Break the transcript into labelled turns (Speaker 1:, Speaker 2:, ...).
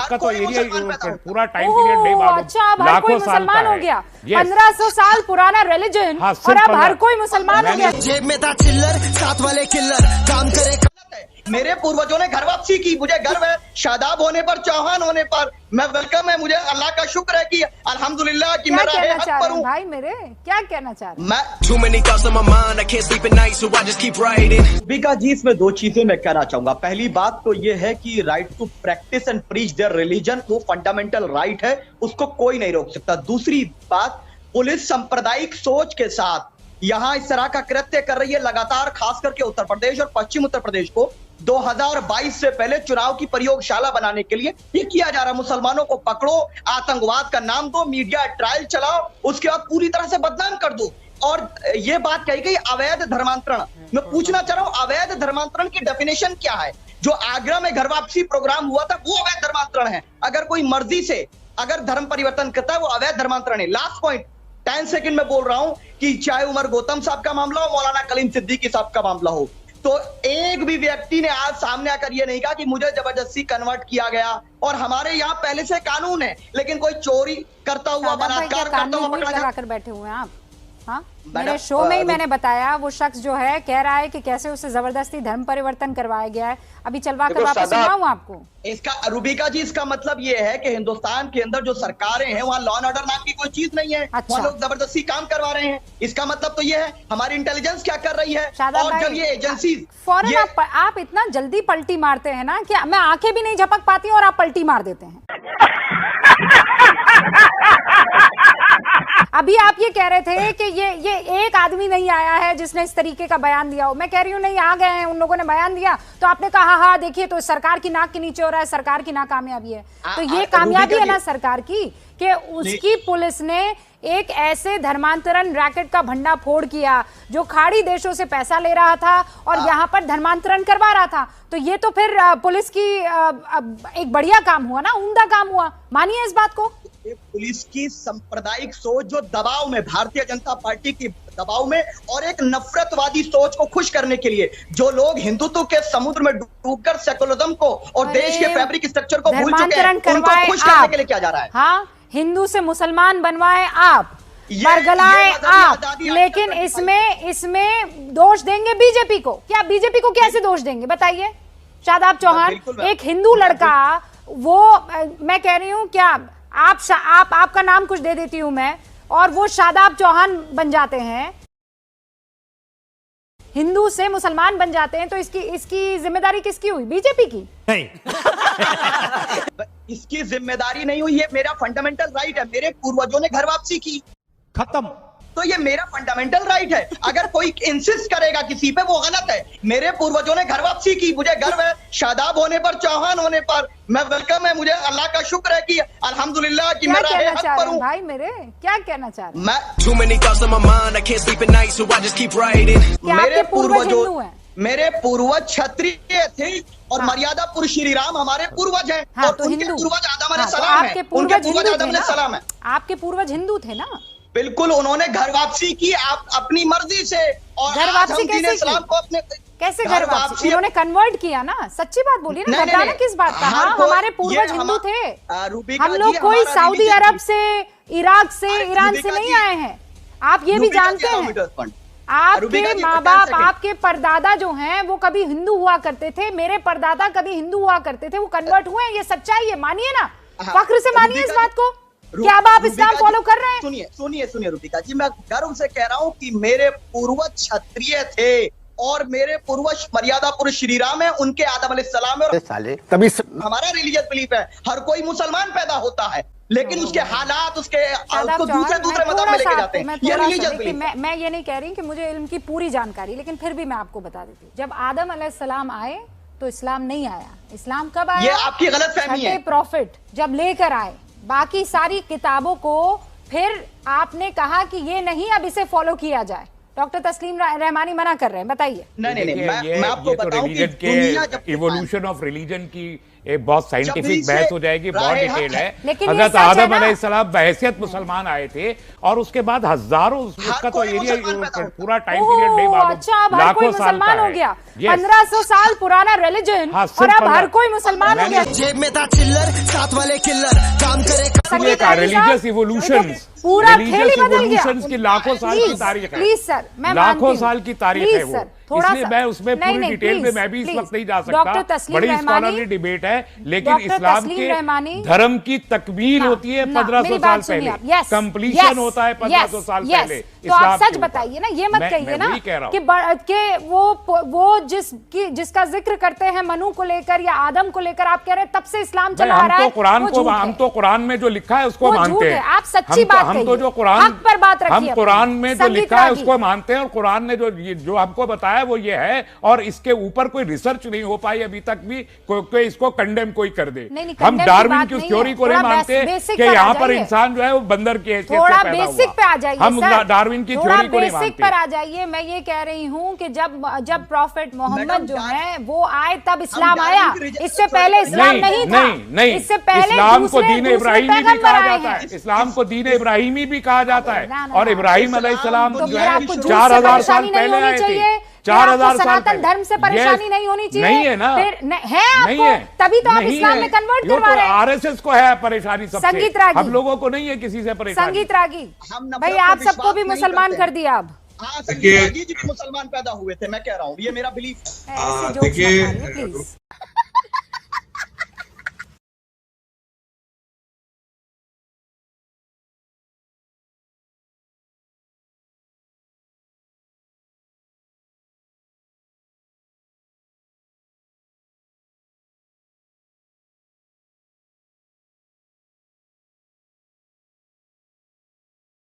Speaker 1: इसका तो एरिया पूरा टाइम
Speaker 2: ओह,
Speaker 1: पीरियड नहीं मालूम।
Speaker 2: अच्छा, अब हर कोई मुसलमान हो गया। 1500 साल पुराना रिलीजन
Speaker 1: हाँ,
Speaker 2: और अब हर कोई मुसलमान हो गया।
Speaker 3: जेब में था चिल्लर, साथ वाले किल्लर, काम करे।
Speaker 4: मेरे पूर्वजों ने घर वापसी की, मुझे गर्व है। शादाब होने पर, चौहान होने पर मैं वेलकम है। मुझे अल्लाह का शुक्र है कि अल्हम्दुलिल्लाह कि मैं राहे हक पर हूं।
Speaker 2: भाई मेरे क्या कहना चाह रहे हैं?
Speaker 4: बीका जी, इसमें दो चीजें मैं कहना चाहूंगा। पहली बात तो ये है कि right to practise and preach their religion वो फंडामेंटल राइट है, उसको कोई नहीं रोक सकता। दूसरी बात, पुलिस सांप्रदायिक सोच के साथ यहाँ इस तरह का कृत्य कर रही है लगातार, खास करके उत्तर प्रदेश और पश्चिम उत्तर प्रदेश को 2022 से पहले चुनाव की प्रयोगशाला बनाने के लिए ये किया जा रहा है। मुसलमानों को पकड़ो, आतंकवाद का नाम दो, मीडिया ट्रायल चलाओ, उसके बाद पूरी तरह से बदनाम कर दो। और ये बात कही गई अवैध धर्मांतरण, मैं पूछना चाह रहा हूं अवैध धर्मांतरण की डेफिनेशन क्या है? जो आगरा में घर वापसी प्रोग्राम हुआ था वो अवैध धर्मांतरण है। अगर कोई मर्जी से अगर धर्म परिवर्तन करता है वो अवैध धर्मांतरण है। लास्ट पॉइंट 10 सेकंड में बोल रहा हूं कि चाहे उमर गौतम साहब का मामला हो, मौलाना कलीम सिद्दीकी साहब का मामला हो, तो एक भी व्यक्ति ने आज सामने आकर ये नहीं कहा कि मुझे जबरदस्ती कन्वर्ट किया गया। और हमारे यहाँ पहले से कानून है, लेकिन कोई चोरी करता हुआ, बलात्कार करता हुआ पकड़ा
Speaker 2: लगाकर बैठे हुए हैं आप। हाँ, मेरे शो में ही मैंने बताया वो शख्स जो है कह रहा है कि कैसे उसे जबरदस्ती धर्म परिवर्तन करवाया गया है। अभी चलवा कर वापस सुनाऊं आपको।
Speaker 4: इसका रूबिका जी, इसका मतलब ये है कि हिंदुस्तान के अंदर जो सरकारें हैं वहाँ लॉ एंड ऑर्डर नाम की कोई चीज नहीं है।
Speaker 2: अच्छा।
Speaker 4: वहाँ लोग जबरदस्ती काम करवा रहे हैं। इसका मतलब तो ये है हमारी इंटेलिजेंस क्या कर रही है। और जब ये एजेंसी
Speaker 2: फौरन आप इतना जल्दी पलटी मारते हैं ना कि मैं आंखें भी नहीं झपक पाती और आप पलटी मार देते हैं। अभी आप ये कह रहे थे कि ये एक आदमी नहीं आया है जिसने इस तरीके का बयान दिया हो। मैं कह रही हूँ नहीं, आ गए हैं, उन लोगों ने बयान दिया तो आपने कहा हाँ देखिए तो सरकार की नाक के नीचे हो रहा है, सरकार की नाकामयाबी है। तो ये कामयाबी है ना सरकार की कि उसकी पुलिस ने एक ऐसे धर्मांतरण रैकेट का भंडा फोड़ किया जो खाड़ी देशों से पैसा ले रहा था और यहाँ पर धर्मांतरण करवा रहा था। तो ये तो फिर पुलिस की एक बढ़िया काम हुआ ना, उम्दा काम हुआ। मानिए इस बात को।
Speaker 4: पुलिस की सांप्रदायिक सोच जो दबाव में, भारतीय जनता पार्टी की दबाव में, और एक नफरतवादी सोच को खुश करने के लिए जो लोग हिंदुत्व के समुद्र में डूबकर सेकुलरिज्म को और देश के फैब्रिक स्ट्रक्चर को भूल चुके हैं, उनको खुश करने के लिए किया जा रहा है।
Speaker 2: हाँ, हिंदू से मुसलमान बनवाए आप, बरगलाए आप, लेकिन इसमें दोष देंगे बीजेपी को। क्या बीजेपी को कैसे दोष देंगे बताइए? शादाब चौहान एक हिंदू लड़का, वो मैं कह रही हूँ क्या आपका नाम कुछ दे देती हूं मैं, और वो शादाब चौहान बन जाते हैं, हिंदू से मुसलमान बन जाते हैं, तो इसकी जिम्मेदारी किसकी हुई? बीजेपी की
Speaker 1: नहीं।
Speaker 4: इसकी जिम्मेदारी नहीं हुई, ये मेरा फंडामेंटल राइट है। मेरे पूर्वजों ने घर वापसी की,
Speaker 1: खत्म।
Speaker 4: तो ये मेरा फंडामेंटल राइट है। अगर कोई इंसिस्ट करेगा किसी पे वो गलत है। मेरे पूर्वजों ने घर वापसी की, मुझे गर्व है। शादाब होने पर, चौहान होने पर मैं वेलकम है। मुझे अल्लाह का शुक्र है कि अल्हम्दुलिल्लाह कि मैं राहे हक पर हूं।
Speaker 2: भाई मेरे क्या कहना चाह रहे हैं?
Speaker 4: मेरे पूर्वज क्षत्रिय थे और मर्यादा पुरुष श्री राम हमारे पूर्वज हैं।
Speaker 2: हाँ,
Speaker 4: और
Speaker 2: तो
Speaker 4: उनके
Speaker 2: हिंदू
Speaker 4: पूर्वज आदम अलैहि
Speaker 2: हाँ,
Speaker 4: सलाम है। उनके पूर्वज आदम अलैहि सलाम है।
Speaker 2: आपके पूर्वज हिंदू थे ना?
Speaker 4: बिल्कुल, उन्होंने घर वापसी की आप अपनी मर्जी से। और
Speaker 2: घर वापसी कैसे घर वापसी? उन्होंने कन्वर्ट किया ना, सच्ची बात बोलिए ना, घबराना किस बात का? हाँ, हमारे पूर्वज हिंदू थे। हम लोग कोई सऊदी अरब से, इराक से, ईरान से नहीं आए हैं। आप ये भी जानते हैं। आपके माँ बाप, आपके परदादा जो हैं वो कभी हिंदू हुआ करते थे, मेरे परदादा कभी हिंदू हुआ करते थे, वो कन्वर्ट हुए हैं। ये सच्चाई है, मानिए ना, फख्र से मानिए इस बात को। क्या अब आप इस्लाम फॉलो कर रहे हैं?
Speaker 4: सुनिए रूबिका जी, मैं गर्व से कह रहा हूँ कि मेरे पूर्वज क्षत्रिय थे और मेरे पूर्वज मर्यादा पुरुष श्री राम है, उनके आदम अलैहिस्सलाम है। और
Speaker 3: तभी
Speaker 4: हमारा रिलीजियस बिलीफ है हर कोई मुसलमान पैदा होता है, लेकिन उसके हालात उसको दूसरे मजहब में लेके जाते हैं। ये रिलीजियस बिलीफ है।
Speaker 2: मैं ये नहीं कह रही कि मुझे इल्म की पूरी जानकारी, लेकिन फिर भी मैं आपको बता देती हूँ। जब आदम अलैहिस्सलाम आए तो इस्लाम नहीं आया। इस्लाम कब आया?
Speaker 4: ये आपकी गलतफहमी है।
Speaker 2: प्रॉफिट जब लेकर आए बाकी सारी किताबों को, फिर आपने कहा कि ये नहीं, अब इसे फॉलो किया जाए। डॉक्टर तस्लीम रहमानी मना कर रहे हैं, बताइए।
Speaker 4: नहीं, मैं आपको बताऊं कि
Speaker 1: दुनिया जब इवोल्यूशन ऑफ रिलीजन की एक बहुत साइंटिफिक
Speaker 4: से
Speaker 1: बहस हो जाएगी, बहुत
Speaker 4: राय
Speaker 1: डिटेल है।
Speaker 2: लेकिन ये
Speaker 1: हजरत
Speaker 2: सच है
Speaker 1: आदम
Speaker 2: ना?
Speaker 1: अलैहिस्सलाम बहैसियत मुसलमान आए थे और उसके बाद हजारों, उसका तो
Speaker 4: कोई
Speaker 1: एरिया
Speaker 4: मुसलमान पैदा होता।
Speaker 1: पूरा टाइम पीरियड नहीं मालूम,
Speaker 2: अच्छा, अब हर कोई
Speaker 1: लाखों साल
Speaker 2: मुसलमान
Speaker 1: का
Speaker 2: हो
Speaker 1: है।
Speaker 2: गया।
Speaker 1: Yes.
Speaker 2: 1500 साल पुराना रिलीजन
Speaker 1: हाँ,
Speaker 2: और
Speaker 1: सिर्फ
Speaker 2: अब हर
Speaker 1: 15
Speaker 2: कोई मुसलमान हो गया।
Speaker 3: जेब में था चिल्लर, साथ वाले किल्लर, काम करे
Speaker 2: संगीत रागी
Speaker 1: रिलीजियस
Speaker 2: साहब,
Speaker 1: इवोल्यूशंस,
Speaker 2: पूरा खेल ही बदल गया।
Speaker 1: की लाखों साल की तारीख है।
Speaker 2: प्लीज सर, मैं
Speaker 1: लाखों साल की तारीख है वो, इसलिए मैं उसमें
Speaker 2: नहीं,
Speaker 1: पूरी
Speaker 2: नहीं,
Speaker 1: डिटेल में
Speaker 2: प्लीज,
Speaker 1: मैं भी इस
Speaker 2: प्लीज।
Speaker 1: वक्त नहीं जा
Speaker 2: डॉक्टर
Speaker 1: सकता,
Speaker 2: तस्लीम
Speaker 1: बड़ी
Speaker 2: रहमानी,
Speaker 1: स्कॉलरली डिबेट है, लेकिन
Speaker 2: डॉक्टर
Speaker 1: इस्लाम
Speaker 2: तस्लीम
Speaker 1: के
Speaker 2: रहमानी,
Speaker 1: धर्म की तकमील
Speaker 2: ना,
Speaker 1: होती है
Speaker 2: ना,
Speaker 1: 1500
Speaker 2: मेरी
Speaker 1: साल
Speaker 2: बात सुनिए
Speaker 1: पहले,
Speaker 2: आप। Yes,
Speaker 1: कंप्लीशन
Speaker 2: yes,
Speaker 1: होता है 1500 साल
Speaker 2: yes,
Speaker 1: पहले।
Speaker 2: तो आप
Speaker 1: इस्लाम
Speaker 2: सच
Speaker 1: के ऊपर।
Speaker 2: बताइए ना, ये मत
Speaker 1: मैं
Speaker 2: कहिए ना
Speaker 1: वही कह रहा हूं।
Speaker 2: कि वो जिसका जिक्र करते हैं मनु को लेकर या आदम को लेकर, आप कह रहे हैं तब से इस्लाम चला आ रहा है,
Speaker 1: हम तो कुरान में जो लिखा है उसको
Speaker 2: वो झूठ
Speaker 1: मानते
Speaker 2: है।
Speaker 1: हैं।
Speaker 2: आप सच्ची बात
Speaker 1: हम तो
Speaker 2: कहिए।
Speaker 1: जो कुरान,
Speaker 2: हक पर बात रखिए
Speaker 1: हम
Speaker 2: अपनी।
Speaker 1: कुरान में जो
Speaker 2: संगीत
Speaker 1: लिखा है
Speaker 2: रागी।
Speaker 1: उसको मानते हैं, और कुरान ने जो हमको बताया वो ये है, और इसके ऊपर कोई रिसर्च नहीं हो पाई अभी तक भी कोई इसको कंडेम कोई कर दे।
Speaker 2: नहीं,
Speaker 1: हम
Speaker 2: condemn की
Speaker 1: डार्विन
Speaker 2: बात
Speaker 1: की
Speaker 2: नहीं
Speaker 1: थ्योरी
Speaker 2: है।
Speaker 1: को नहीं
Speaker 2: थोड़ा
Speaker 1: मानते
Speaker 2: बेसिक
Speaker 1: कि
Speaker 2: पर आ
Speaker 1: यहाँ पर
Speaker 2: जाइए।
Speaker 1: इंसान जो है वो बंदर की हैसियत से
Speaker 2: थोड़ा
Speaker 1: पैदा
Speaker 2: बेसिक
Speaker 1: हुआ।
Speaker 2: पे आ जाइए
Speaker 1: हम
Speaker 2: सर।
Speaker 1: डार्विन की
Speaker 2: थोड़ा
Speaker 1: थ्योरी को नहीं
Speaker 2: बेसिक पर
Speaker 1: मानते।
Speaker 2: आ जाइए। मैं ये कह रही हूँ कि जब प्रॉफिट मोहम्मद
Speaker 4: मैडम,
Speaker 2: जो है वो आए तब इस्लाम
Speaker 4: डार्विन
Speaker 2: आया,
Speaker 4: की रिजल्ट
Speaker 2: इससे
Speaker 4: से
Speaker 2: पहले
Speaker 4: थोड़ी
Speaker 2: इस्लाम नहीं था।
Speaker 1: नहीं,
Speaker 2: इससे पहले
Speaker 1: इस्लाम को
Speaker 2: दूसरे
Speaker 1: दीन इब्राहिमी भी
Speaker 2: पैगंबर
Speaker 1: कहा
Speaker 2: आए
Speaker 1: जाता
Speaker 2: हैं।
Speaker 1: है, इस्लाम को दीन इब्राहिमी भी कहा जाता है,
Speaker 2: ना, ना,
Speaker 1: और
Speaker 2: ना।
Speaker 1: इब्राहिम अलैहिस्सलाम
Speaker 2: तो
Speaker 1: जो
Speaker 2: फिर
Speaker 1: है
Speaker 2: आपको झूठ से
Speaker 1: 4000 साल
Speaker 2: परेशानी नहीं
Speaker 1: पहले
Speaker 2: होनी
Speaker 1: आए थे।
Speaker 2: चाहिए,
Speaker 1: 4000 साल
Speaker 2: सनातन
Speaker 1: पहले।
Speaker 2: धर्म से परेशानी नहीं होनी चाहिए।
Speaker 1: नहीं है ना,
Speaker 2: फिर है
Speaker 1: नहीं
Speaker 2: आपको,
Speaker 1: है,
Speaker 2: तभी तो आप
Speaker 1: नहीं
Speaker 2: इस्लाम
Speaker 1: है।
Speaker 2: में कन्वर्ट
Speaker 1: यो
Speaker 2: करवा
Speaker 1: तो
Speaker 2: रहे हैं।
Speaker 1: आरएसएस को है परेशानी सबसे,
Speaker 2: संगीत रागी।
Speaker 1: हम लोगों को नहीं है किसी से परेशानी।
Speaker 2: संगीत रागी
Speaker 4: हम नफरत
Speaker 2: भाई,
Speaker 4: पे
Speaker 2: आप सबको
Speaker 4: विश्वास
Speaker 2: भी
Speaker 4: नहीं
Speaker 2: मुसलमान
Speaker 4: करते
Speaker 2: कर दिया अब।
Speaker 4: हाँ, संगीत रागी जी भी मुसलमान पैदा हुए थे, मैं कह रहा हूँ, ये मेरा बिलीफ।
Speaker 2: ऐसे जोक्स मत मारिए प्लीज।